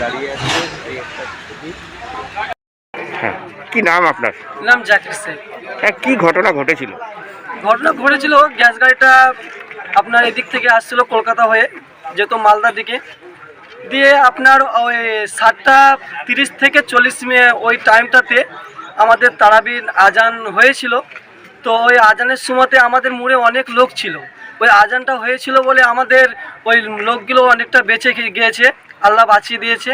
দাঁড়িয়ে আছে সেই একটা ছবি। হ্যাঁ, কি নাম আপনার? নাম জাকির শেখ। হ্যাঁ, কি ঘটনা ঘটেছিল? ঘটনা ঘটেছিল, গ্যাস গাড়িটা আপনার এদিক থেকে আসছিল কলকাতা হয়ে, যেহেতু মালদার দিকে দিয়ে আপনার ওই 7:30 থেকে 40 ওই টাইমটাতে আমাদের তারাবির আজান হয়েছিল। তো ওই আজানের সময়তে আমাদের মোড়ে অনেক লোক ছিল। ওই আজানটা হয়েছিল বলে আমাদের ওই লোকগুলো অনেকটা বেঁচে গিয়েছে, আল্লাহ বাঁচিয়ে দিয়েছে।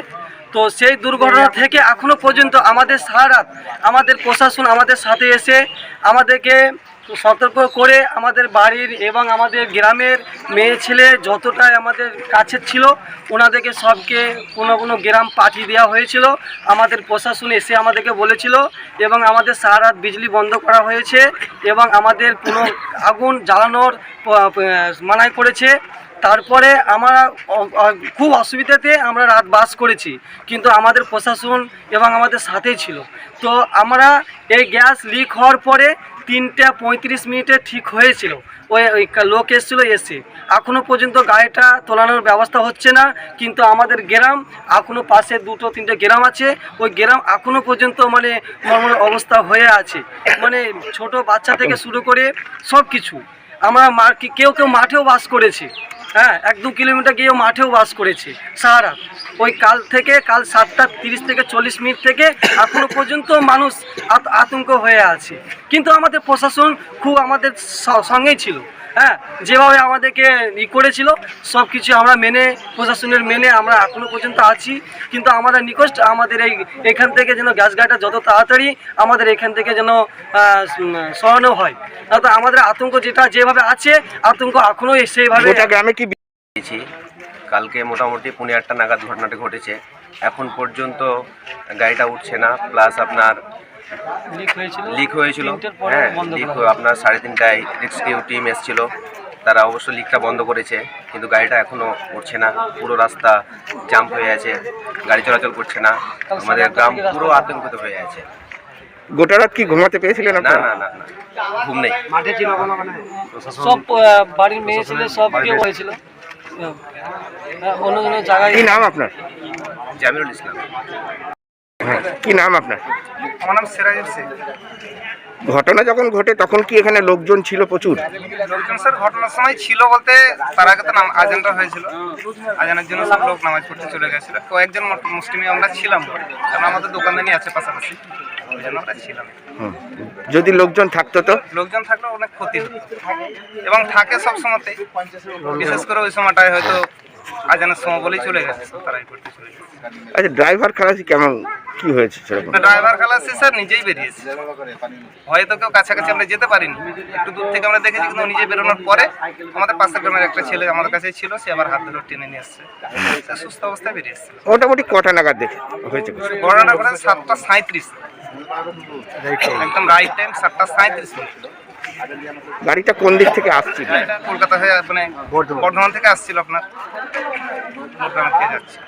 তো সেই দুর্ঘটনা থেকে এখনও পর্যন্ত আমাদের সারা রাত আমাদের প্রশাসন আমাদের সাথে এসে আমাদেরকে সতর্ক করে আমাদের বাড়ির এবং আমাদের গ্রামের মেয়ে ছেলে যতটাই আমাদের কাছে ছিল ওনাদেরকে সবকে কোনো গ্রাম পাঠিয়ে দেওয়া হয়েছিল। আমাদের প্রশাসন এসে আমাদেরকে বলেছিল এবং আমাদের সারা রাত বিজলি বন্ধ করা হয়েছে এবং আমাদের কোনো আগুন জ্বালানোর মানাই করেছে। তারপরে আমরা খুব অসুবিধাতে আমরা রাত বাস করেছি, কিন্তু আমাদের প্রশাসন এবং আমাদের সাথেই ছিল। তো আমরা এই গ্যাস লিক হওয়ার পরে 3:35 ঠিক হয়েছিল। ওই লোক এসেছিলো, এসে এখনও পর্যন্ত গাড়িটা তোলানোর ব্যবস্থা হচ্ছে না। কিন্তু আমাদের গ্রাম এখনও পাশে 2-3টে গ্রাম আছে, ওই গ্রাম এখনও পর্যন্ত মানে মর্মর অবস্থা হয়ে আছে। মানে ছোট বাচ্চা থেকে শুরু করে সব কিছু আমরা কেউ মাঠেও বাস করেছে। হ্যাঁ, 1-2 কিলোমিটার গিয়েও মাঠেও বাস করেছে সারা। ওই কাল 7:30 থেকে 40 থেকে এখনও পর্যন্ত মানুষ আতঙ্ক হয়ে আছে। কিন্তু আমাদের প্রশাসন খুব আমাদের সঙ্গেই ছিল। হ্যাঁ, যেভাবে আমাদেরকে করেছিল সব কিছু আমরা মেনে, প্রশাসনের মেনে আমরা এখনও পর্যন্ত আছি। কিন্তু আমরা নিকষ্ট আমাদের এখান থেকে যেন গ্যাস গাড়িটা যত তাড়াতাড়ি আমাদের এখান থেকে যেন সরানো হয়। তো আমাদের আতঙ্ক যেভাবে আছে আতঙ্ক এখনও সেইভাবে। গ্রামে কি কালকে মোটামুটি 8:30 নাগাদ ঘটনাটি ঘটেছে। এখন পর্যন্ত গাড়িটা উঠছে না, প্লাস আপনার লিক হয়েছিল। হ্যাঁ, লিক আপনার 3:30টায় রেস্কিউ টিম এসেছিল, তারা অবশ্য লিকটা বন্ধ করেছে, কিন্তু গাড়িটা এখনও উঠছে না। পুরো রাস্তা জাম হয়ে আছে, গাড়ি চলাচল করছে না। আমাদের গ্রাম পুরো আতঙ্কিত হয়ে আছে। গোটা রাত কি ঘুমাতে পেরেছিলেন? না না না না, ঘুম নেই। মাঠে ছিল, সব বাড়ির মেয়ে ছিল, সব কেউ হয়েছিল অন্য অন্য জায়গায়। কি নাম আপনার? জামিরুল ইসলাম। হ্যাঁ, কি নাম আপনার? আমার নাম সিরাজুল শেখ। ঘটনা যখন ঘটে তখন কি এখানে লোকজন ছিল প্রচুর? লোকজন স্যার ঘটনার সময় ছিল বলতে তার আগে তো আজানটা হয়েছিল, আজানের জন্য সব লোক নামাজ পড়তে চলে গেছিল। কয়েকজন মুসলিমই আমরা ছিলাম, কারণ আমাদের দোকানদানি আছে পাশাপাশি, ওই জন্য আমরা ছিলাম। যদি লোকজন থাকতো তো? লোকজন থাকলে অনেক ক্ষতি হতো এবং থাকে সব সময়তেই, বিশেষ করে ওই সময়টায় হয়তো আজানের সময় বলেই চলে গেছে, তারাই করতে চলে গেছে। আচ্ছা, ড্রাইভার খালাসি কেমন কি হয়েছে? ড্রাইভার খালাসি স্যার নিজেই বেরিয়েছে, হয়তো কেউ কাছাকাছি আমরা যেতে পারিনি, একটু দূর থেকে আমরা দেখেছি, কিন্তু নিজে বেরোনোর পরে আমাদের পাশের গ্রামের একটা ছেলে আমাদের কাছে ছিল, সে আবার হাত ধরে টেনে নিয়ে আসছে, সুস্থ অবস্থায় বেরিয়ে এসছে। মোটামুটি কটা নাগাদ দেখে হয়েছে? ঘটনাটা ঘটে 7:37, একদম রাইট টাইম 7:37। গাড়িটা কোন দিক থেকে আসছিল? কলকাতা হয়ে মানে বর্ধমান থেকে আসছিল, আপনার যাচ্ছে।